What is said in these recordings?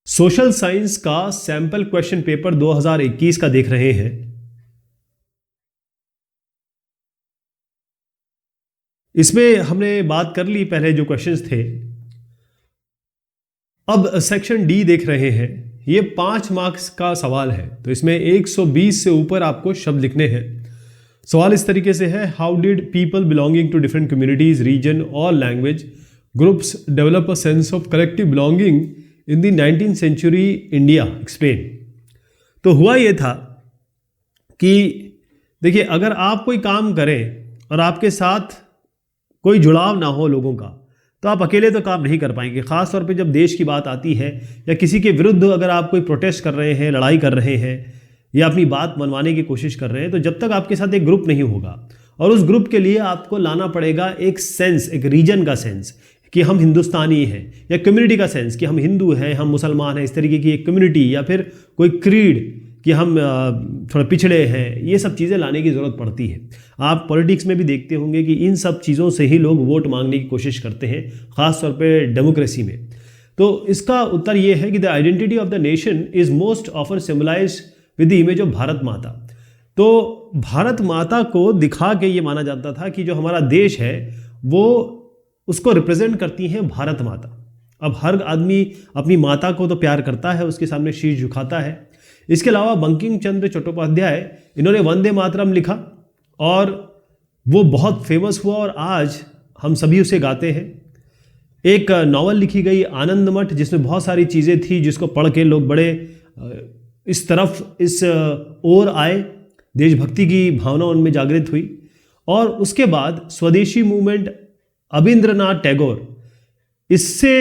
Social science का sample question paper 2021 का देख रहे हैं। इसमें हमने बात कर ली पहले जो क्वेश्चंस थे। अब सेक्शन डी देख रहे हैं। ये 5 मार्क्स का सवाल है, तो इसमें 120 से ऊपर आपको शब्द लिखने हैं। सवाल इस तरीके से है, how did people belonging to different communities, region और language groups develop a sense of collective belonging in the 19th century India, explain. तो हुआ ये था कि देखिए, अगर आप कोई काम करें और आपके साथ कोई जुड़ाव ना हो लोगों का, तो आप अकेले तो काम नहीं कर पाएंगे। ख़ास तौर पे जब देश की बात आती है या किसी के विरुद्ध अगर आप कोई प्रोटेस्ट कर रहे हैं, लड़ाई कर रहे हैं या अपनी बात मनवाने की कोशिश कर रहे हैं, तो जब तक आपके साथ एक ग्रुप नहीं होगा और उस ग्रुप के लिए आपको लाना पड़ेगा एक सेंस, एक रीजन का सेंस कि हम हिंदुस्तानी हैं, या कम्युनिटी का सेंस कि हम हिंदू हैं, हम मुसलमान हैं, इस तरीके की एक कम्युनिटी, या फिर कोई क्रीड कि हम थोड़ा पिछड़े हैं। ये सब चीज़ें लाने की ज़रूरत पड़ती है। आप पॉलिटिक्स में भी देखते होंगे कि इन सब चीज़ों से ही लोग वोट मांगने की कोशिश करते हैं, ख़ास तौर पे डेमोक्रेसी में। तो इसका उत्तर ये है कि the identity of the nation is most often symbolized with the image of Bharat Mata. तो भारत माता को दिखा के ये माना जाता था कि जो हमारा देश है वो उसको रिप्रेजेंट करती हैं भारत माता। अब हर आदमी अपनी माता को तो प्यार करता है, उसके सामने शीश झुकाता है। इसके अलावा बंकिम चंद्र चट्टोपाध्याय, इन्होंने वंदे मातरम लिखा और वो बहुत फेमस हुआ और आज हम सभी उसे गाते हैं। एक नावल लिखी गई आनंद मठ, जिसमें बहुत सारी चीज़ें थी जिसको पढ़ के लोग बड़े इस तरफ इस ओर आए, देशभक्ति की भावना उनमें जागृत हुई। और उसके बाद स्वदेशी मूवमेंट, अबिंद्रनाथ टैगोर, इससे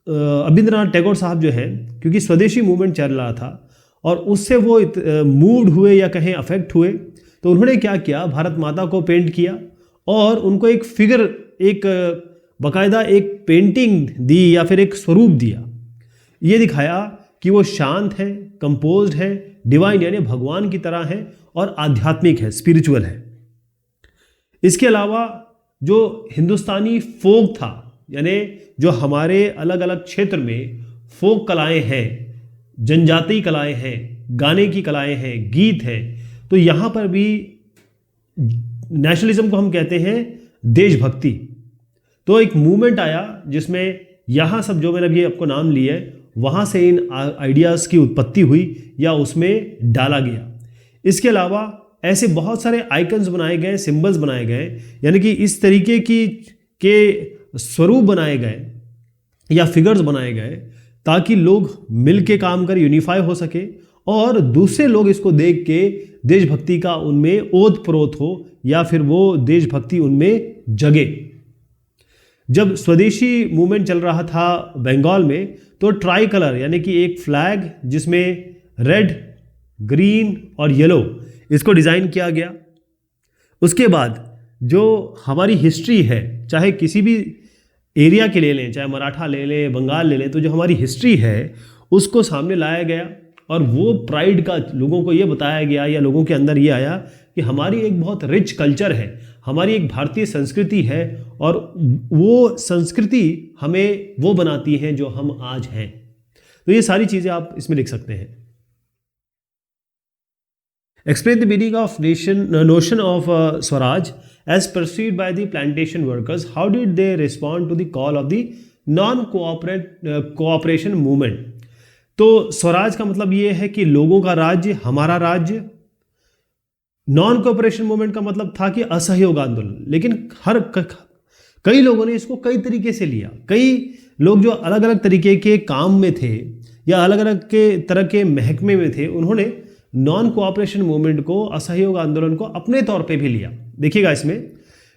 अबिंद्रनाथ टैगोर साहब जो हैं, क्योंकि स्वदेशी मूवमेंट चल रहा था और उससे वो मूड हुए या कहें अफेक्ट हुए, तो उन्होंने क्या किया, भारत माता को पेंट किया और उनको एक फिगर, एक बाकायदा एक पेंटिंग दी या फिर एक स्वरूप दिया। ये दिखाया कि वो शांत है, कंपोज्ड है, डिवाइन यानी भगवान की तरह है और आध्यात्मिक है, स्पिरिचुअल है। इसके अलावा जो हिंदुस्तानी फोक था, यानी जो हमारे अलग अलग क्षेत्र में फोक कलाएं हैं, जनजातीय कलाएं हैं, गाने की कलाएं हैं, गीत हैं, तो यहाँ पर भी नेशनलिज्म को हम कहते हैं देशभक्ति। तो एक मूवमेंट आया जिसमें यहाँ सब जो मैंने अभी आपको नाम लिए वहाँ से इन आइडियाज़ की उत्पत्ति हुई या उसमें डाला गया। इसके अलावा ऐसे बहुत सारे आइकन्स बनाए गए, सिंबल्स बनाए गए, यानी कि इस तरीके के स्वरूप बनाए गए या फिगर्स बनाए गए ताकि लोग मिल के काम कर यूनिफाई हो सके और दूसरे लोग इसको देख के देशभक्ति का उनमें ओत प्रोत हो या फिर वो देशभक्ति उनमें जगे। जब स्वदेशी मूवमेंट चल रहा था बंगाल में, तो ट्राई कलर यानी कि एक फ्लैग जिसमें रेड, ग्रीन और येलो, इसको डिज़ाइन किया गया। उसके बाद जो हमारी हिस्ट्री है, चाहे किसी भी एरिया के ले लें, चाहे मराठा ले लें, बंगाल ले लें, तो जो हमारी हिस्ट्री है उसको सामने लाया गया और वो प्राइड का लोगों को ये बताया गया या लोगों के अंदर ये आया कि हमारी एक बहुत रिच कल्चर है, हमारी एक भारतीय संस्कृति है और वो संस्कृति हमें वो बनाती है जो हम आज हैं। तो ये सारी चीज़ें आप इसमें लिख सकते हैं। Explain the meaning of notion of Swaraj as perceived by the plantation workers. How did they respond to the call of the cooperation movement? तो स्वराज का मतलब ये है कि लोगों का राज्य, हमारा राज्य। नॉन कोऑपरेशन मूवमेंट का मतलब था कि असहयोग आंदोलन, लेकिन कई लोगों ने इसको कई तरीके से लिया। कई लोग जो अलग अलग तरीके के काम में थे या अलग अलग के तरह के महकमे में थे, उन्होंने नॉन कोऑपरेशन मूवमेंट को, असहयोग आंदोलन को अपने तौर पे भी लिया। देखिएगा, इसमें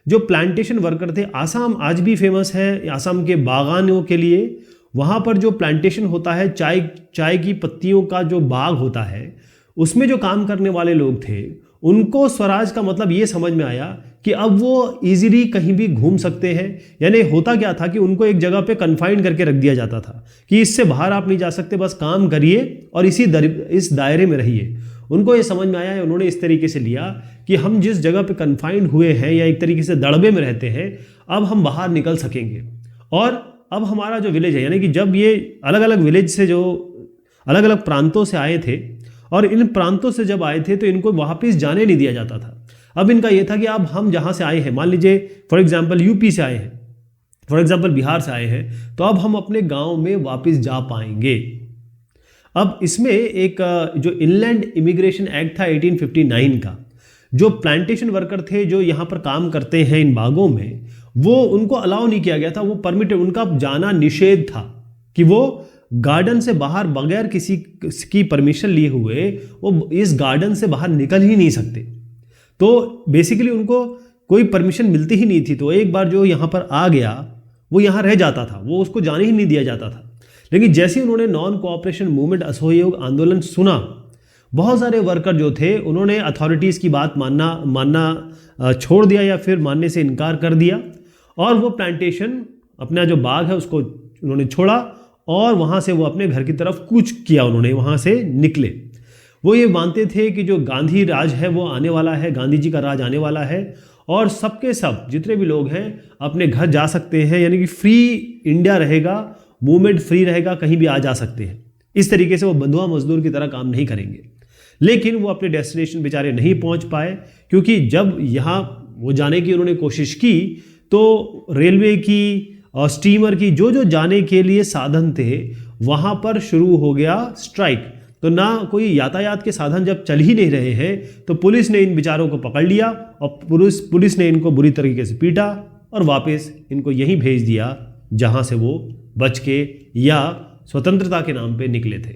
जो प्लांटेशन वर्कर थे, आसाम आज भी फेमस है आसाम के बागानों के लिए। वहाँ पर जो प्लांटेशन होता है, चाय की पत्तियों का जो बाग होता है, उसमें जो काम करने वाले लोग थे, उनको स्वराज का मतलब ये समझ में आया कि अब वो इजीली कहीं भी घूम सकते हैं। यानी होता क्या था कि उनको एक जगह पे कन्फाइंड करके रख दिया जाता था कि इससे बाहर आप नहीं जा सकते, बस काम करिए और इस दायरे में रहिए। उनको ये समझ में आया है, उन्होंने इस तरीके से लिया कि हम जिस जगह पे कन्फाइंड हुए हैं या एक तरीके से दड़बे में रहते हैं, अब हम बाहर निकल सकेंगे। और अब हमारा जो विलेज है, यानी कि जब ये अलग अलग विलेज से जो अलग अलग प्रांतों से आए थे और इन प्रांतों से जब आए थे तो इनको वापस जाने नहीं दिया जाता था। अब इनका ये था कि अब हम जहाँ से आए हैं, मान लीजिए फॉर एग्जाम्पल यूपी से आए हैं, फॉर एग्जाम्पल बिहार से आए हैं, तो अब हम अपने गाँव में वापस जा पाएंगे। अब इसमें एक जो इनलैंड इमिग्रेशन एक्ट था 1859 का, जो प्लांटेशन वर्कर थे जो यहाँ पर काम करते हैं इन बागों में, वो उनको अलाउ नहीं किया गया था, वो परमिटेड, उनका जाना निषेध था कि वो गार्डन से बाहर बगैर किसी की परमिशन लिए हुए वो इस गार्डन से बाहर निकल ही नहीं सकते। तो बेसिकली उनको कोई परमिशन मिलती ही नहीं थी। तो एक बार जो यहाँ पर आ गया वो यहाँ रह जाता था, वो उसको जाने ही नहीं दिया जाता था। लेकिन जैसे ही उन्होंने नॉन कोऑपरेशन मूवमेंट, असहयोग आंदोलन सुना, बहुत सारे वर्कर जो थे उन्होंने अथॉरिटीज़ की बात मानना छोड़ दिया या फिर मानने से इनकार कर दिया और वो प्लांटेशन, अपना जो बाग है उसको उन्होंने छोड़ा और वहाँ से वो अपने घर की तरफ कूच किया, उन्होंने वहाँ से निकले। वो ये मानते थे कि जो गांधी राज है वो आने वाला है, गांधी जी का राज आने वाला है और सबके सब जितने भी लोग हैं अपने घर जा सकते हैं, यानी कि फ्री इंडिया रहेगा, मूवमेंट फ्री रहेगा, कहीं भी आ जा सकते हैं। इस तरीके से वो बंधुआ मजदूर की तरह काम नहीं करेंगे। लेकिन वो अपने डेस्टिनेशन बेचारे नहीं पहुंच पाए, क्योंकि जब यहाँ वो जाने की उन्होंने कोशिश की तो रेलवे की और स्टीमर की जो जाने के लिए साधन थे वहाँ पर शुरू हो गया स्ट्राइक। तो ना कोई यातायात के साधन जब चल ही नहीं रहे हैं तो पुलिस ने इन बेचारों को पकड़ लिया और पुलिस ने इनको बुरी तरीके से पीटा और वापस इनको यहीं भेज दिया जहाँ से वो बच के या स्वतंत्रता के नाम पे निकले थे,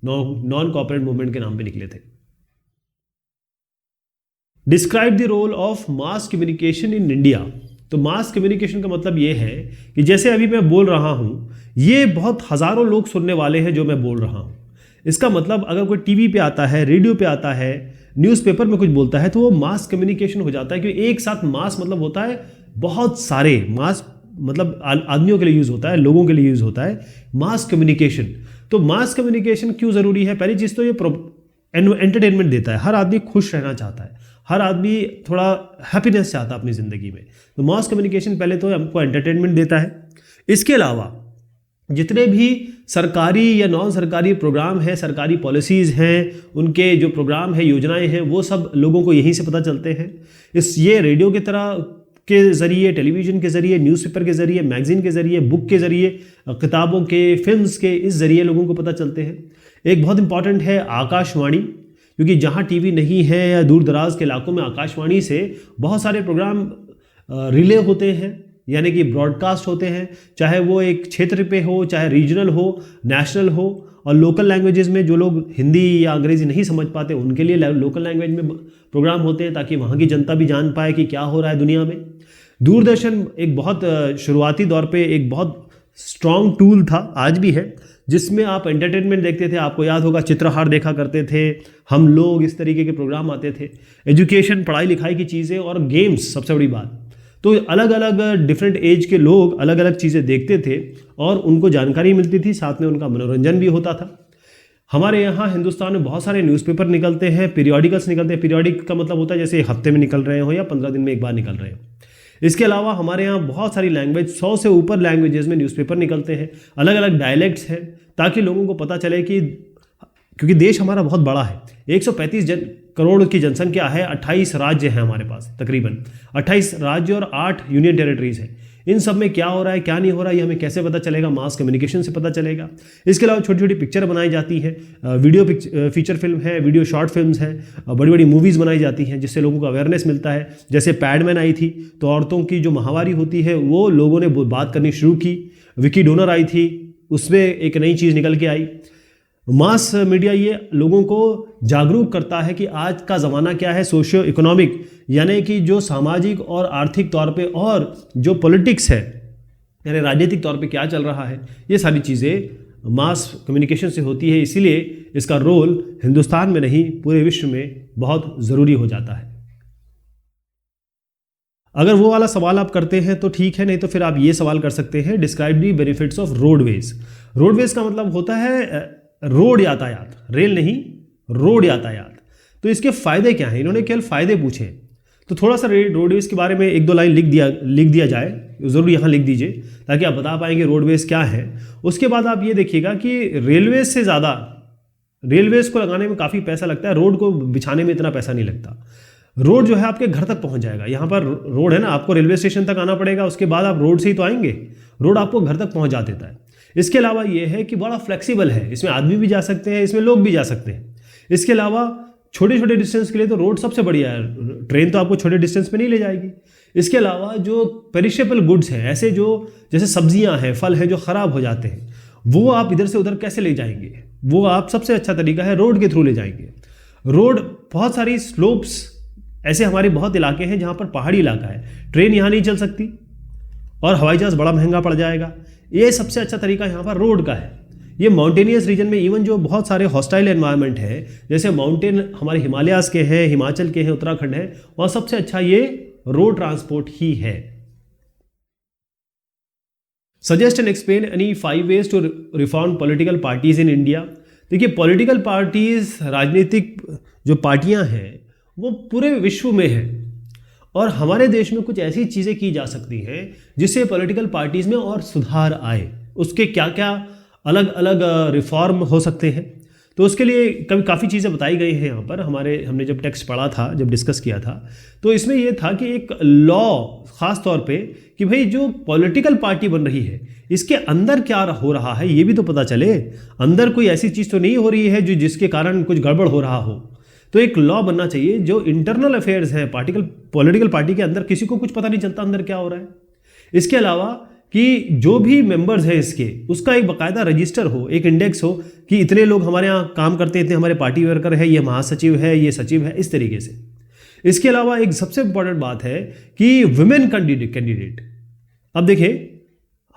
नॉन कॉर्पोरेट मूवमेंट के नाम पे निकले थे। Describe the role of mass communication in India. तो मास कम्युनिकेशन का मतलब ये है कि जैसे अभी मैं बोल रहा हूं, ये बहुत हजारों लोग सुनने वाले हैं जो मैं बोल रहा हूं। इसका मतलब अगर कोई टीवी पे आता है, रेडियो पे आता है, न्यूज़पेपर में कुछ बोलता है तो वो मास कम्युनिकेशन हो जाता है। क्योंकि एक साथ मास मतलब होता है बहुत सारे, मास मतलब आदमियों के लिए यूज होता है, लोगों के लिए यूज होता है मास कम्युनिकेशन। तो मास कम्युनिकेशन क्यों जरूरी है? पहली चीज तो ये एंटरटेनमेंट देता है, हर आदमी खुश रहना चाहता है, हर आदमी थोड़ा हैप्पीनेस चाहता है अपनी ज़िंदगी में। तो मास कम्युनिकेशन पहले तो हमको एंटरटेनमेंट देता है। इसके अलावा जितने भी सरकारी या नॉन सरकारी प्रोग्राम हैं, सरकारी पॉलिसीज़ हैं, उनके जो प्रोग्राम है, योजनाएं हैं, वो सब लोगों को यहीं से पता चलते हैं। ये रेडियो की तरह के ज़रिए, टेलीविज़न के ज़रिए, न्यूज़पेपर के ज़रिए, मैगज़ीन के ज़रिए, बुक के ज़रिए, किताबों के, फिल्म्स के, इस ज़रिए लोगों को पता चलते हैं। एक बहुत इंपॉर्टेंट है आकाशवाणी, क्योंकि जहाँ टीवी नहीं है या दूर दराज के इलाकों में आकाशवाणी से बहुत सारे प्रोग्राम रिले होते हैं, यानी कि ब्रॉडकास्ट होते हैं, चाहे वो एक क्षेत्र पे हो, चाहे रीजनल हो, नेशनल हो। और लोकल लैंग्वेजेस में जो लोग हिंदी या अंग्रेजी नहीं समझ पाते उनके लिए लोकल लैंग्वेज में प्रोग्राम होते हैं, ताकि वहाँ की जनता भी जान पाए कि क्या हो रहा है दुनिया में। दूरदर्शन एक बहुत शुरुआती दौर पे एक बहुत स्ट्रॉन्ग टूल था, आज भी है, जिसमें आप एंटरटेनमेंट देखते थे। आपको याद होगा चित्रहार देखा करते थे हम लोग, इस तरीके के प्रोग्राम आते थे। एजुकेशन, पढ़ाई लिखाई की चीज़ें और गेम्स, सबसे बड़ी बात। तो अलग अलग डिफरेंट एज के लोग अलग अलग चीज़ें देखते थे और उनको जानकारी मिलती थी, साथ में उनका मनोरंजन भी होता था। हमारे यहाँ हिंदुस्तान में बहुत सारे न्यूज़पेपर निकलते हैं, पीरियोडिकल्स निकलते हैं। पीरियोडिक का मतलब होता है जैसे हफ्ते में निकल रहे हो या 15 दिन में एक बार निकल रहे हो। इसके अलावा हमारे यहाँ बहुत सारी लैंग्वेज, 100 से ऊपर लैंग्वेजेस में न्यूज़पेपर निकलते हैं, अलग अलग डायलेक्ट्स हैं, ताकि लोगों को पता चले कि, क्योंकि देश हमारा बहुत बड़ा है, 135 करोड़ की जनसंख्या है, 28 राज्य हैं हमारे पास, तकरीबन 28 राज्य और 8 यूनियन टेरिटरीज हैं। इन सब में क्या हो रहा है, क्या नहीं हो रहा है, ये हमें कैसे पता चलेगा? मास कम्युनिकेशन से पता चलेगा। इसके अलावा छोटी छोटी पिक्चर बनाई जाती हैं, वीडियो फीचर फिल्म है, वीडियो शॉर्ट फिल्म्स हैं, बड़ी बड़ी मूवीज़ बनाई जाती हैं, जिससे लोगों को अवेयरनेस मिलता है। जैसे पैडमैन आई थी तो औरतों की जो माहवारी होती है वो लोगों ने बात करनी शुरू की। विकी डोनर आई थी, उसमें एक नई चीज़ निकल के आई। मास मीडिया ये लोगों को जागरूक करता है कि आज का ज़माना क्या है, सोशियो इकोनॉमिक, यानी कि जो सामाजिक और आर्थिक तौर पे और जो पॉलिटिक्स है, यानी राजनीतिक तौर पे क्या चल रहा है, ये सारी चीज़ें मास कम्युनिकेशन से होती है। इसीलिए इसका रोल हिंदुस्तान में नहीं, पूरे विश्व में बहुत ज़रूरी हो जाता है। अगर वो वाला सवाल आप करते हैं तो ठीक है, नहीं तो फिर आप ये सवाल कर सकते हैं, describe the benefits of roadways. Roadways का मतलब होता है रोड यातायात, रेल नहीं, रोड यातायात। तो इसके फायदे क्या हैं? इन्होंने केवल फायदे पूछे। तो थोड़ा सा रोडवेज के बारे में एक दो लाइन लिख दिया जाए, ज़रूर यहाँ लिख दीजिए ताकि आप बता पाएंगे रोडवेज क्या है। उसके बाद आप ये देखिएगा कि रेलवेज से ज़्यादा, रेलवेज को लगाने में काफ़ी पैसा लगता है, रोड को बिछाने में इतना पैसा नहीं लगता। रोड जो है आपके घर तक पहुंच जाएगा। यहाँ पर रोड है ना, आपको रेलवे स्टेशन तक आना पड़ेगा, उसके बाद आप रोड से ही तो आएंगे, रोड आपको घर तक पहुंचा देता है। इसके अलावा ये है कि बड़ा फ्लेक्सिबल है, इसमें आदमी भी जा सकते हैं, इसमें लोग भी जा सकते हैं। इसके अलावा छोटे छोटे डिस्टेंस के लिए तो रोड सबसे बढ़िया है, ट्रेन तो आपको छोटे डिस्टेंस पे नहीं ले जाएगी। इसके अलावा जो पेरिशेबल गुड्स हैं, ऐसे जो जैसे सब्जियां हैं, फल हैं जो ख़राब हो जाते हैं, वो आप इधर से उधर कैसे ले जाएंगे, वो आप सबसे अच्छा तरीका है रोड के थ्रू ले जाएंगे। रोड बहुत सारी स्लोप्स, ऐसे हमारे बहुत इलाके हैं जहाँ पर पहाड़ी इलाका है, ट्रेन यहाँ नहीं चल सकती और हवाई जहाज़ बड़ा महंगा पड़ जाएगा। ये सबसे अच्छा तरीका यहाँ पर रोड का है। ये माउंटेनियस रीजन में इवन जो बहुत सारे हॉस्टाइल एनवायरनमेंट है, जैसे माउंटेन हमारे हिमालयाज के हैं, हिमाचल के हैं, उत्तराखंड है, वहाँ सबसे अच्छा ये रोड ट्रांसपोर्ट ही है। Suggest and explain any 5 ways to reform political parties in India. देखिए, पॉलिटिकल पार्टीज, राजनीतिक जो पार्टियां हैं वो पूरे विश्व में हैं और हमारे देश में कुछ ऐसी चीज़ें की जा सकती हैं जिससे पॉलिटिकल पार्टीज में और सुधार आए। उसके क्या क्या अलग अलग रिफॉर्म हो सकते हैं, तो उसके लिए काफ़ी चीज़ें बताई गई हैं यहाँ पर। हमने जब टेक्स्ट पढ़ा था, जब डिस्कस किया था, तो इसमें यह था कि एक लॉ ख़ास तौर पे कि भाई जो पॉलिटिकल पार्टी बन रही है इसके अंदर क्या हो रहा है ये भी तो पता चले। अंदर कोई ऐसी चीज़ तो नहीं हो रही है जिसके कारण कुछ गड़बड़ हो रहा हो। तो एक लॉ बनना चाहिए जो इंटरनल अफेयर्स है पॉलिटिकल पार्टी के अंदर, किसी को कुछ पता नहीं चलता अंदर क्या हो रहा है। इसके अलावा कि जो भी मेंबर्स हैं इसके, उसका एक बाकायदा रजिस्टर हो, एक इंडेक्स हो कि इतने लोग हमारे यहाँ काम करते हैं, इतने हमारे पार्टी वर्कर है, ये महासचिव है, ये सचिव है, इस तरीके से। इसके अलावा एक सबसे इंपॉर्टेंट बात है कि वुमेन कैंडिडेट। अब देखिए,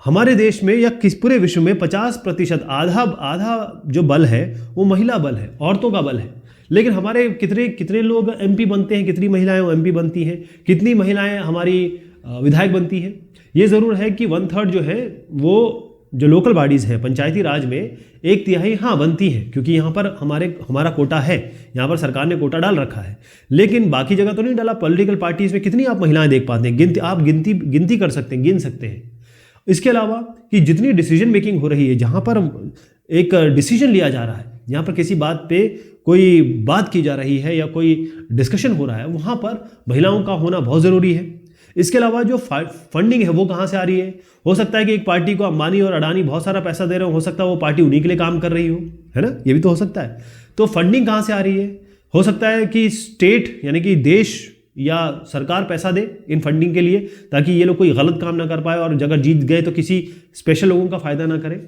हमारे देश में या पूरे विश्व में 50%, आधा जो बल है वो महिला बल है, औरतों का बल है। लेकिन हमारे कितने लोग एमपी बनते हैं, कितनी महिलाएं वो एमपी बनती हैं, कितनी महिलाएं हमारी विधायक बनती हैं। ये ज़रूर है कि 1/3 जो है वो जो लोकल बॉडीज़ हैं, पंचायती राज में 1/3 हाँ बनती हैं, क्योंकि यहाँ पर हमारा कोटा है, यहाँ पर सरकार ने कोटा डाल रखा है। लेकिन बाकी जगह तो नहीं डाला। पॉलिटिकल पार्टीज़ में कितनी आप महिलाएं देख पाते हैं, आप गिनती कर सकते हैं, गिन सकते हैं। इसके अलावा कि जितनी डिसीजन मेकिंग हो रही है, जहाँ पर एक डिसीजन लिया जा रहा है, जहाँ पर किसी बात पे कोई बात की जा रही है या कोई डिस्कशन हो रहा है, वहाँ पर महिलाओं का होना बहुत ज़रूरी है। इसके अलावा जो फंडिंग है वो कहाँ से आ रही है। हो सकता है कि एक पार्टी को अंबानी और अडानी बहुत सारा पैसा दे रहे हो सकता है वो पार्टी उन्हीं के लिए काम कर रही हो, है ना, ये भी तो हो सकता है। तो फंडिंग कहाँ से आ रही है। हो सकता है कि स्टेट यानी कि देश या सरकार पैसा दे इन फंडिंग के लिए, ताकि ये लोग कोई गलत काम ना कर पाए और अगर जीत गए तो किसी स्पेशल लोगों का फायदा ना करे।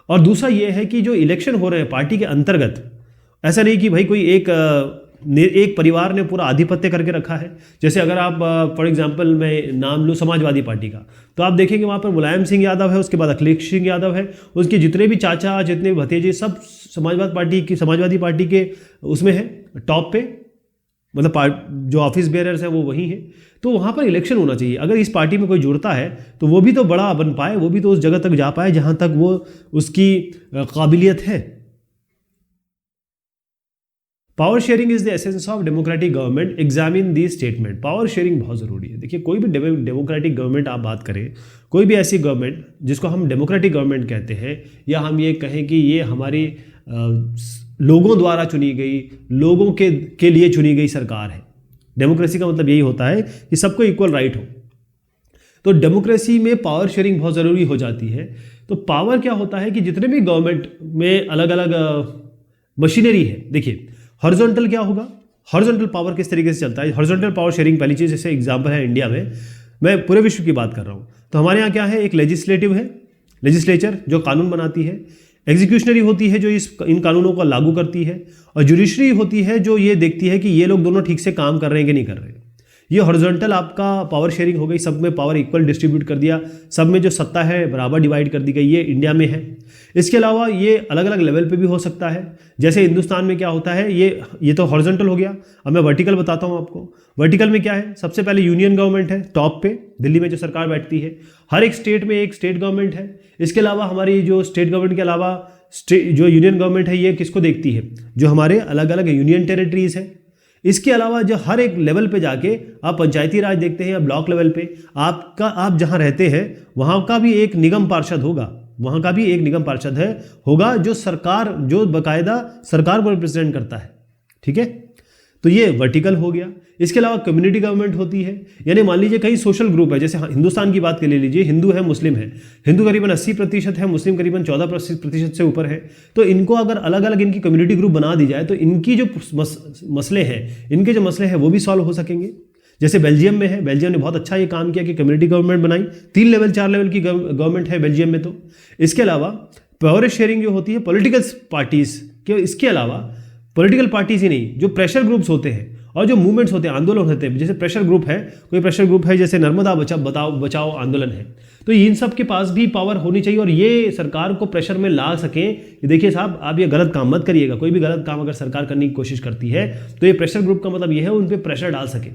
और दूसरा ये है कि जो इलेक्शन हो रहे हैं पार्टी के अंतर्गत, ऐसा नहीं कि भाई कोई एक परिवार ने पूरा आधिपत्य करके रखा है। जैसे अगर आप फॉर एग्जांपल मैं नाम लूँ समाजवादी पार्टी का, तो आप देखेंगे वहाँ पर मुलायम सिंह यादव है, उसके बाद अखिलेश सिंह यादव है, उसके जितने भी चाचा, जितने भतीजे, सब समाजवादी पार्टी के उसमें है, टॉप पे, मतलब जो ऑफिस बेयरर्स है वो वही है। तो वहाँ पर इलेक्शन होना चाहिए। अगर इस पार्टी में कोई जुड़ता है तो वो भी तो बड़ा बन पाए, वो भी तो उस जगह तक जा पाए जहाँ तक वो उसकी काबिलियत है। Power sharing is the essence of democratic government, examine the statement. Power sharing बहुत ज़रूरी है। देखिए, कोई भी डेमोक्रेटिक गवर्नमेंट आप बात करें, कोई भी ऐसी गवर्नमेंट जिसको हम डेमोक्रेटिक गवर्नमेंट कहते हैं, या हम ये कहें कि ये हमारी लोगों द्वारा चुनी गई, लोगों के लिए चुनी गई सरकार है। डेमोक्रेसी का मतलब यही होता है कि सबको इक्वल राइट हो। तो डेमोक्रेसी में पावर शेयरिंग बहुत ज़रूरी हो जाती है। तो पावर क्या होता है कि जितने भी गवर्नमेंट में अलग अलग मशीनरी है, देखिए हॉरिजॉन्टल क्या होगा, हॉरिजॉन्टल पावर किस तरीके से चलता है। हॉरिजॉन्टल पावर शेयरिंग पहली चीज़, जैसे एग्जांपल है इंडिया में, मैं पूरे विश्व की बात कर रहा हूँ, तो हमारे यहाँ क्या है, एक लेजिस्लेटिव है, लेजिस्लेचर जो कानून बनाती है, एग्जीक्यूशनरी होती है जो इन कानूनों को लागू करती है, और जुडिशरी होती है जो ये देखती है कि ये लोग दोनों ठीक से काम कर रहे हैं कि नहीं कर रहे हैं। ये हॉरिजॉन्टल आपका पावर शेयरिंग हो गई, सब में पावर इक्वल डिस्ट्रीब्यूट कर दिया, सब में जो सत्ता है बराबर डिवाइड कर दी गई, ये इंडिया में है। इसके अलावा ये अलग अलग लेवल पे भी हो सकता है। जैसे हिंदुस्तान में क्या होता है, ये तो हॉरिजॉन्टल हो गया। अब मैं वर्टिकल बताता हूँ आपको। वर्टिकल में क्या है, सबसे पहले यूनियन गवर्नमेंट है टॉप पे, दिल्ली में जो सरकार बैठती है। हर एक स्टेट में एक स्टेट गवर्नमेंट है। इसके अलावा हमारी जो स्टेट गवर्नमेंट के अलावा जो यूनियन गवर्नमेंट है, ये किसको देखती है, जो हमारे अलग अलग यूनियन टेरिटरीज है। इसके अलावा जो हर एक लेवल पे जाके आप पंचायती राज देखते हैं या ब्लॉक लेवल पे आप जहां रहते हैं वहां का भी एक निगम पार्षद होगा, वहां का भी एक निगम पार्षद होगा जो बाकायदा सरकार को रिप्रेजेंट करता है। ठीक है, तो ये वर्टिकल हो गया। इसके अलावा कम्युनिटी गवर्नमेंट होती है, यानी मान लीजिए कई सोशल ग्रुप है, जैसे हिंदुस्तान की बात कर ले लीजिए, हिंदू है मुस्लिम है, हिंदू करीबन 80% है, मुस्लिम करीबन 14% से ऊपर है। तो इनको अगर अलग अलग इनकी कम्युनिटी ग्रुप बना दी जाए तो इनकी जो मसले हैं वो भी सॉल्व हो सकेंगे। जैसे बेल्जियम में है, बेल्जियम ने बहुत अच्छा ये काम किया कि कम्युनिटी गवर्नमेंट बनाई, 3 लेवल 4 लेवल की गवर्नमेंट है बेल्जियम में। तो इसके अलावा पावर शेयरिंग जो होती है पॉलिटिकल पार्टीज के, इसके अलावा पॉलिटिकल पार्टीज ही नहीं, जो प्रेशर ग्रुप्स होते हैं और जो मूवमेंट्स होते हैं, आंदोलन होते हैं, जैसे प्रेशर ग्रुप है, कोई प्रेशर ग्रुप है जैसे नर्मदा बचाओ आंदोलन है, तो इन सब के पास भी पावर होनी चाहिए और ये सरकार को प्रेशर में ला सकें कि देखिए साहब आप ये गलत काम मत करिएगा। कोई भी गलत काम अगर सरकार करने की कोशिश करती है तो ये प्रेशर ग्रुप का मतलब ये है उन पर प्रेशर डाल सके,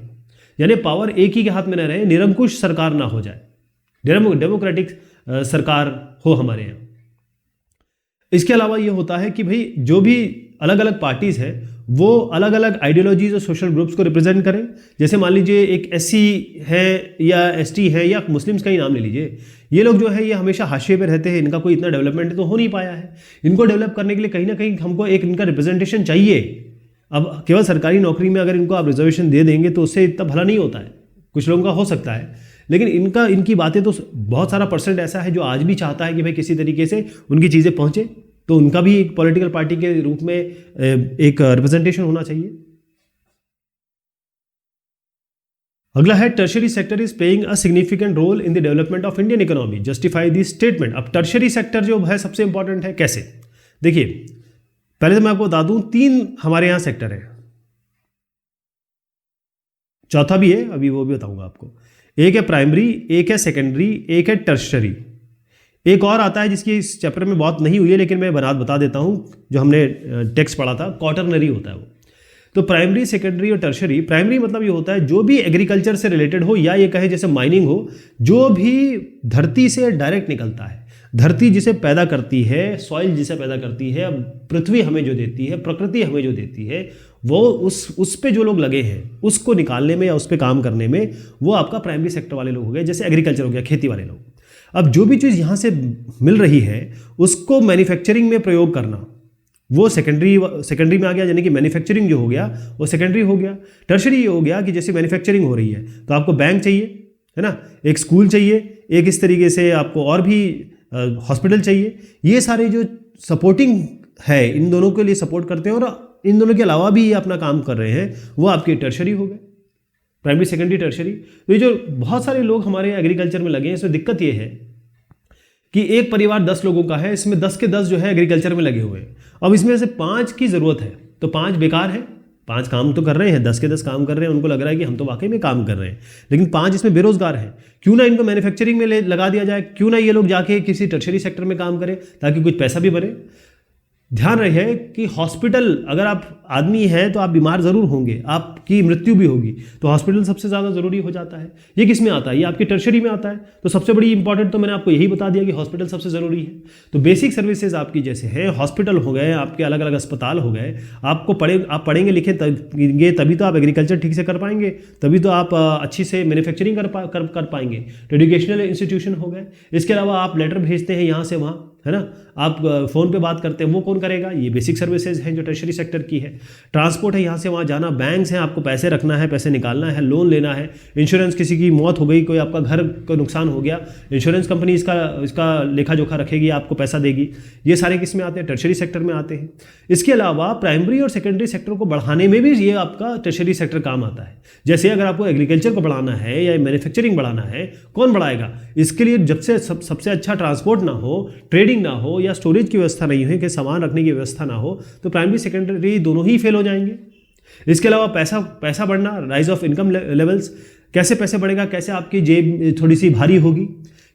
यानी पावर एक ही के हाथ में न रहे, निरंकुश सरकार ना हो जाए, डेमोक्रेटिक सरकार हो हमारे यहाँ। इसके अलावा ये होता है कि भाई जो भी अलग अलग पार्टीज है वो अलग अलग आइडियोलॉजीज और सोशल ग्रुप्स को रिप्रेजेंट करें। जैसे मान लीजिए एक एससी है या एसटी है या मुस्लिम्स का ही नाम ले लीजिए, ये लोग जो है ये हमेशा हाशिए पे रहते हैं, इनका कोई इतना डेवलपमेंट तो हो नहीं पाया है। इनको डेवलप करने के लिए कहीं ना कहीं हमको एक इनका रिप्रेजेंटेशन चाहिए। अब केवल सरकारी नौकरी में अगर इनको आप रिजर्वेशन दे देंगे तो उससे इतना भला नहीं होता है, कुछ लोगों का हो सकता है, लेकिन इनकी बातें तो बहुत सारा परसेंट ऐसा है जो आज भी चाहता है कि भाई किसी तरीके से उनकी चीज़ें पहुँचे, तो उनका भी एक पॉलिटिकल पार्टी के रूप में एक रिप्रेजेंटेशन होना चाहिए। अगला है tertiary sector is playing a significant role in the development of Indian economy, justify this statement. अब टर्शरी सेक्टर जो है सबसे इंपॉर्टेंट है, कैसे? देखिए पहले तो मैं आपको बता दूं 3 हमारे यहां सेक्टर है, चौथा भी है, अभी वो भी बताऊंगा आपको। एक है प्राइमरी, एक है सेकेंडरी, एक है टर्शरी। एक और आता है जिसकी इस चैप्टर में बात नहीं हुई है लेकिन मैं बता देता हूं, जो हमने टेक्स्ट पढ़ा था, क्वाटरनरी होता है वो। तो प्राइमरी, सेकेंडरी और टर्शरी। प्राइमरी मतलब ये होता है जो भी एग्रीकल्चर से रिलेटेड हो या ये कहे जैसे माइनिंग हो, जो भी धरती से डायरेक्ट निकलता है, धरती जिसे पैदा करती है, सॉइल जिसे पैदा करती है, पृथ्वी हमें जो देती है, प्रकृति हमें जो देती है, वो उस पे जो लोग लगे हैं उसको निकालने में या उस पे काम करने में, वो आपका प्राइमरी सेक्टर वाले लोग हो गए। जैसे एग्रीकल्चर हो गया, खेती वाले लोग। अब जो भी चीज़ यहाँ से मिल रही है उसको मैन्युफैक्चरिंग में प्रयोग करना, वो सेकेंडरी में आ गया, यानी कि मैन्युफैक्चरिंग जो हो गया वो सेकेंडरी हो गया। टर्शरी ये हो गया कि जैसे मैन्युफैक्चरिंग हो रही है तो आपको बैंक चाहिए, है ना, एक स्कूल चाहिए, एक इस तरीके से आपको और भी हॉस्पिटल चाहिए। ये सारे जो सपोर्टिंग है इन दोनों के लिए सपोर्ट करते हैं और इन दोनों के अलावा भी ये अपना काम कर रहे हैं, वो आपके टर्शरी हो गए, प्राइमरी, सेकेंडरी, टर्शरी। तो ये जो बहुत सारे लोग हमारे एग्रीकल्चर में लगे हैं, इसमें दिक्कत ये है कि एक परिवार 10 लोगों का है, इसमें 10 के 10 जो है एग्रीकल्चर में लगे हुए हैं। अब इसमें से 5 की ज़रूरत है तो 5 बेकार है, 5 काम तो कर रहे हैं, 10 के 10 काम कर रहे हैं, उनको लग रहा है कि हम तो वाकई में काम कर रहे हैं, लेकिन 5 इसमें बेरोजगार हैं। क्यों ना इनको मैन्युफैक्चरिंग में लगा दिया जाए, क्यों ना ये लोग जाके किसी टर्शरी सेक्टर में काम करें ताकि कुछ पैसा भी बने। ध्यान रहे कि हॉस्पिटल, अगर आप आदमी हैं तो आप बीमार ज़रूर होंगे, आपकी मृत्यु भी होगी, तो हॉस्पिटल सबसे ज़्यादा ज़रूरी हो जाता है। ये किस में आता है? ये आपकी टर्शरी में आता है। तो सबसे बड़ी इंपॉर्टेंट तो मैंने आपको यही बता दिया कि हॉस्पिटल सबसे ज़रूरी है। तो बेसिक सर्विसेज आपकी जैसे है, हॉस्पिटल हो गए, आपके अलग अलग अस्पताल हो गए, आप पढ़ेंगे लिखेंगे तभी तो आप एग्रीकल्चर ठीक से कर पाएंगे, तभी तो आप अच्छी से मैन्युफैक्चरिंग कर पाएंगे। तो एजुकेशनल इंस्टीट्यूशन हो गए। इसके अलावा आप लेटर भेजते हैं यहाँ से वहाँ, है ना, आप फ़ोन पे बात करते हैं, वो कौन करेगा? ये बेसिक सर्विसेज हैं जो टर्शरी सेक्टर की है। ट्रांसपोर्ट है, यहाँ से वहाँ जाना, बैंक्स हैं, आपको पैसे रखना है, पैसे निकालना है, लोन लेना है, इंश्योरेंस, किसी की मौत हो गई, कोई आपका घर को नुकसान हो गया, इंश्योरेंस कंपनी इसका लेखा जोखा रखेगी, आपको पैसा देगी। ये सारे किस में आते हैं? टर्शरी सेक्टर में आते हैं। इसके अलावा प्राइमरी और सेकेंडरी सेक्टर को बढ़ाने में भी ये आपका टर्शरी सेक्टर काम आता है। जैसे अगर आपको एग्रीकल्चर को बढ़ाना है या मैन्युफैक्चरिंग बढ़ाना है, कौन बढ़ाएगा? इसके लिए जब से सबसे अच्छा ट्रांसपोर्ट ना हो, ट्रेडिंग ना हो या स्टोरेज की व्यवस्था नहीं है, कि सामान रखने की व्यवस्था ना हो, तो प्राइमरी सेकेंडरी दोनों ही फेल हो जाएंगे। इसके अलावा पैसा बढ़ना, राइज ऑफ इनकम लेवल्स, कैसे पैसे बढ़ेगा, कैसे आपकी जेब थोड़ी सी भारी होगी,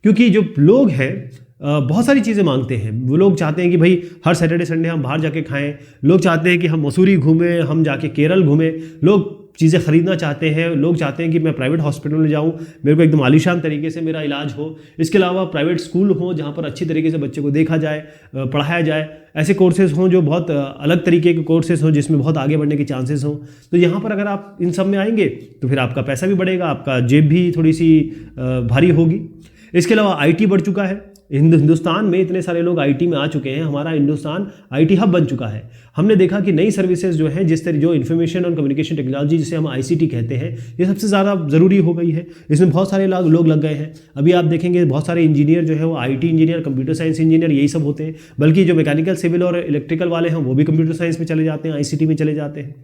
क्योंकि जो लोग हैं बहुत सारी चीज़ें मांगते हैं। वो लोग चाहते हैं कि भाई हर सैटरडे संडे हम बाहर जाके खाएं, लोग चाहते हैं कि हम मसूरी घूमें, हम जाके केरल घूमें, लोग चीज़ें खरीदना चाहते हैं, लोग चाहते हैं कि मैं प्राइवेट हॉस्पिटल में जाऊं, मेरे को एकदम आलीशान तरीके से मेरा इलाज हो। इसके अलावा प्राइवेट स्कूल हो जहां पर अच्छी तरीके से बच्चे को देखा जाए, पढ़ाया जाए, ऐसे कोर्सेज हों जो बहुत अलग तरीके के कोर्सेज हों जिसमें बहुत आगे बढ़ने के चांसेस हों। तो यहाँ पर अगर आप इन सब में आएंगे तो फिर आपका पैसा भी बढ़ेगा, आपका जेब भी थोड़ी सी भारी होगी। इसके अलावा IT बढ़ चुका है। हिंदुस्तान में इतने सारे लोग IT में आ चुके हैं, हमारा हिंदुस्तान IT हब बन चुका है। हमने देखा कि नई सर्विसेज जो हैं, जिस तरह जो इन्फॉर्मेशन और कम्युनिकेशन टेक्नोलॉजी जिसे हम ICT कहते हैं, ये सबसे ज़्यादा ज़रूरी हो गई है। इसमें बहुत सारे लोग लग गए हैं। अभी आप देखेंगे बहुत सारे इंजीनियर जो है वो IT engineer, computer science engineer, यही सब होते हैं। बल्कि जो मैकेनिकल, सिविल और इलेक्ट्रिकल वाले हैं वो भी कंप्यूटर साइंस में चले जाते हैं, ICT में चले जाते हैं।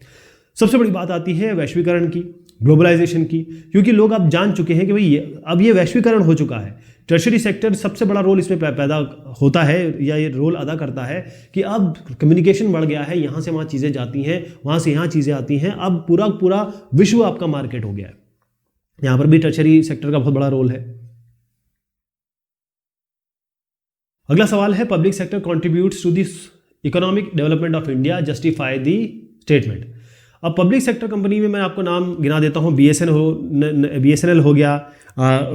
सबसे बड़ी बात आती है वैश्वीकरण की, ग्लोबलाइजेशन की, क्योंकि लोग अब जान चुके हैं कि भाई अब ये वैश्वीकरण हो चुका है। टर्शरी सेक्टर सबसे बड़ा रोल इसमें पैदा होता है या ये रोल अदा करता है कि अब कम्युनिकेशन बढ़ गया है, यहाँ से वहाँ चीज़ें जाती हैं, वहाँ से यहाँ चीज़ें आती हैं। अब पूरा विश्व आपका मार्केट हो गया है। यहाँ पर भी टर्शरी सेक्टर का बहुत बड़ा रोल है। अगला सवाल है, public sector contributes to this economic development of India, justify the statement. अब पब्लिक सेक्टर कंपनी में मैं आपको नाम गिना देता हूँ। BSNL हो गया,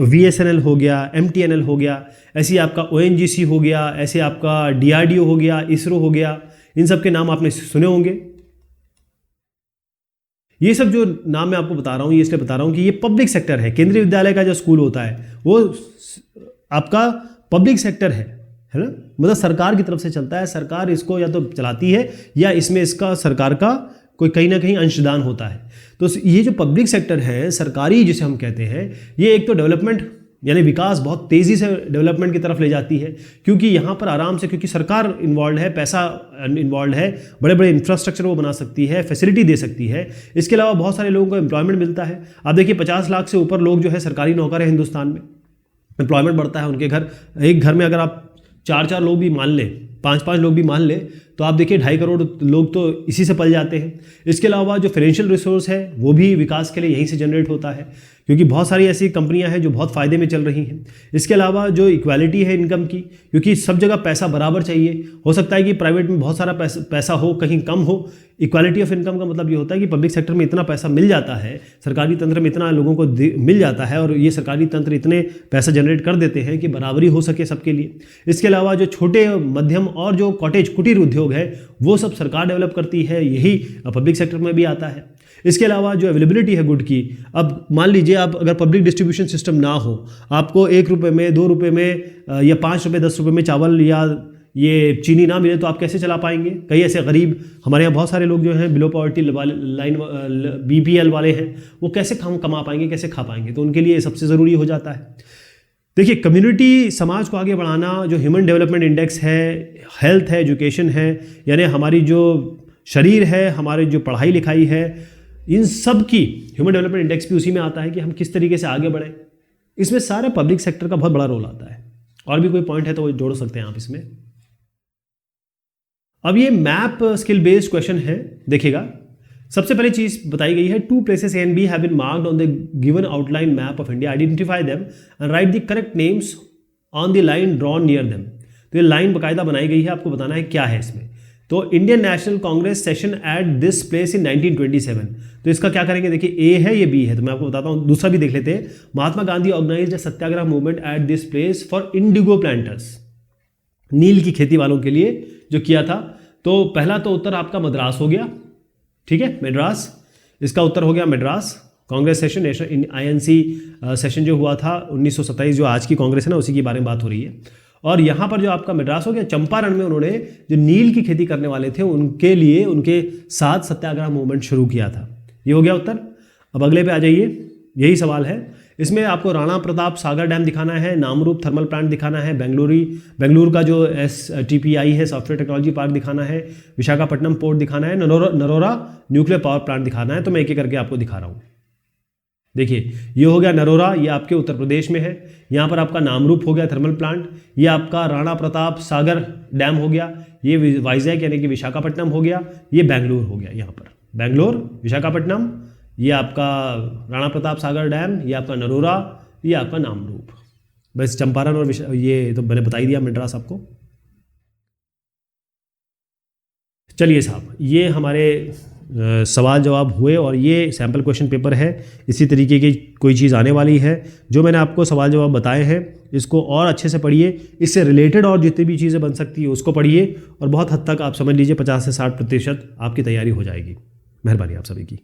VSNL हो गया, MTNL हो गया, ऐसे आपका ONGC हो गया, ऐसे आपका DRDO हो गया, ISRO हो गया। इन सब के नाम आपने सुने होंगे। ये सब जो नाम मैं आपको बता रहा हूँ, ये इसलिए बता रहा हूँ कि ये पब्लिक सेक्टर है। केंद्रीय विद्यालय का जो स्कूल होता है वो आपका पब्लिक सेक्टर है ना, मतलब सरकार की तरफ से चलता है। सरकार इसको या तो चलाती है या इसमें इसका सरकार का कोई कहीं ना कहीं अंशदान होता है। तो ये जो पब्लिक सेक्टर है, सरकारी जिसे हम कहते हैं, ये एक तो डेवलपमेंट यानी विकास बहुत तेज़ी से डेवलपमेंट की तरफ ले जाती है, क्योंकि यहाँ पर आराम से, क्योंकि सरकार इन्वॉल्व है, पैसा इन्वॉल्व है, बड़े बड़े इंफ्रास्ट्रक्चर वो बना सकती है, फैसिलिटी दे सकती है। इसके अलावा बहुत सारे लोगों को एम्प्लॉयमेंट मिलता है। आप देखिए 50 लाख से ऊपर लोग जो है सरकारी नौकर है हिंदुस्तान में, एम्प्लॉयमेंट बढ़ता है उनके घर। एक घर में अगर आप 4 लोग भी मान लें, 5 लोग भी मान लें, तो आप देखिए 2.5 करोड़ लोग तो इसी से पल जाते हैं। इसके अलावा जो फाइनेंशियल रिसोर्स है वो भी विकास के लिए यहीं से जनरेट होता है, क्योंकि बहुत सारी ऐसी कंपनियां हैं जो बहुत फ़ायदे में चल रही हैं। इसके अलावा जो इक्वालिटी है इनकम की, क्योंकि सब जगह पैसा बराबर चाहिए। हो सकता है कि प्राइवेट में बहुत सारा पैसा हो, कहीं कम हो। इक्वालिटी ऑफ इनकम का मतलब ये होता है कि पब्लिक सेक्टर में इतना पैसा मिल जाता है, सरकारी तंत्र में इतना लोगों को मिल जाता है, और ये सरकारी तंत्र इतने पैसा जनरेट कर देते हैं कि बराबरी हो सके सबके लिए। इसके अलावा जो छोटे, मध्यम और जो कुटीर उद्योग है वो सब सरकार डेवलप करती है, यही पब्लिक सेक्टर में भी आता है। इसके अलावा जो अवेलेबिलिटी है गुड की, अब मान लीजिए आप अगर पब्लिक डिस्ट्रीब्यूशन सिस्टम ना हो, आपको 1 रुपये में, 2 रुपये में या 5 रुपये, 10 रुपये में चावल या ये चीनी ना मिले तो आप कैसे चला पाएंगे? कई ऐसे गरीब, हमारे यहाँ बहुत सारे लोग जो हैं बिलो पॉवर्टी लाइन, BPL वाले हैं, वो कैसे कमा पाएंगे, कैसे खा पाएंगे? तो उनके लिए सबसे ज़रूरी हो जाता है। देखिए, कम्युनिटी समाज को आगे बढ़ाना, जो ह्यूमन डेवलपमेंट इंडेक्स है, हेल्थ है, एजुकेशन है, यानी हमारी जो शरीर है, हमारी जो पढ़ाई लिखाई है, इन सब की ह्यूमन डेवलपमेंट इंडेक्स भी उसी में आता है कि हम किस तरीके से आगे बढ़ें। इसमें सारे पब्लिक सेक्टर का बहुत बड़ा रोल आता है। और भी कोई पॉइंट है तो वो जोड़ सकते हैं आप इसमें। अब ये मैप स्किल बेस्ड क्वेश्चन है, देखिएगा। सबसे पहली चीज बताई गई है, 2 places A and B have been marked on the given outline map of India. Identify them and write the correct names on the line drawn near them. तो ये लाइन बाकायदा बनाई गई है, आपको बताना है क्या है इसमें। तो Indian national Congress session at this place in 1927। तो इसका क्या करेंगे, देखिए ए है, ये बी है, तो मैं आपको बताता हूँ। दूसरा भी देख लेते हैं। Mahatma Gandhi organised satyagraha movement at this place for indigo planters, नील की खेती वालों के लिए जो किया था। तो पहला तो उत्तर आपका मद्रास हो गया, ठीक है, मद्रास, इसका उत्तर हो गया Madras. Congress session, national INC session जो हुआ था 1927, जो आज की कांग्रेस है ना, उसी के बारे में बात हो रही है। और यहाँ पर जो आपका मद्रास हो गया, चंपारण में उन्होंने जो नील की खेती करने वाले थे उनके लिए, उनके साथ सत्याग्रह मूवमेंट शुरू किया था। ये हो गया उत्तर। अब अगले पे आ जाइए, यही सवाल है। इसमें आपको राणा प्रताप सागर डैम दिखाना है, नामरूप थर्मल प्लांट दिखाना है, बेंगलुरु का जो STPI है, सॉफ्टवेयर टेक्नोलॉजी पार्क दिखाना है, विशाखापट्टनम पोर्ट दिखाना है, नरोरा न्यूक्लियर पावर प्लांट दिखाना है। तो मैं एक एक करके आपको दिखा रहा हूँ। देखिए, ये हो गया नरोरा, ये आपके उत्तर प्रदेश में है। यहाँ पर आपका नामरूप हो गया थर्मल प्लांट, ये आपका राणा प्रताप सागर डैम हो गया, ये वाइजैक यानी कि विशाखापट्टनम हो गया, ये बेंगलुरु हो गया। यहाँ पर बेंगलुरु, विशाखापट्टनम, ये आपका राणा प्रताप सागर डैम, ये आपका नरोरा, ये आपका नामरूप। बस चंपारण और ये तो मैंने बता ही दिया, मद्रास आपको। चलिए साहब, ये हमारे सवाल जवाब हुए और ये सैम्पल क्वेश्चन पेपर है। इसी तरीके की कोई चीज़ आने वाली है। जो मैंने आपको सवाल जवाब बताए हैं इसको और अच्छे से पढ़िए, इससे रिलेटेड और जितनी भी चीज़ें बन सकती है उसको पढ़िए और बहुत हद तक आप समझ लीजिए 50 से 60% आपकी तैयारी हो जाएगी। मेहरबानी आप सभी की।